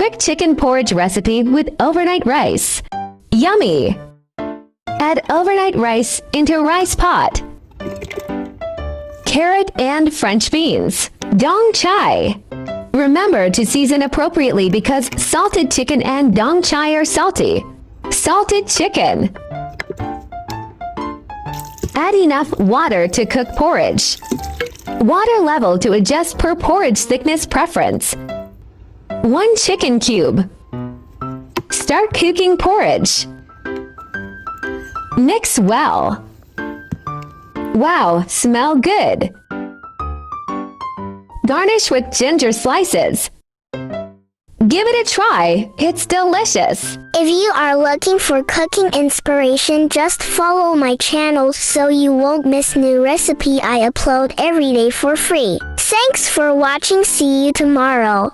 quick chicken porridge recipe with overnight rice. Yummy! Add overnight rice into rice pot. Carrot and French beans. Dong chai. Remember to season appropriately because salted chicken and dong chai are salty. Salted chicken. Add enough water to cook porridge. Water level to adjust per porridge thickness preference. 1 chicken cube. Start cooking porridge. Mix well. Wow, smell good. Garnish with ginger slices. Give it a try. It's delicious. If you are looking for cooking inspiration, just follow my channel so you won't miss new recipe I upload every day for free. Thanks for watching. See you tomorrow.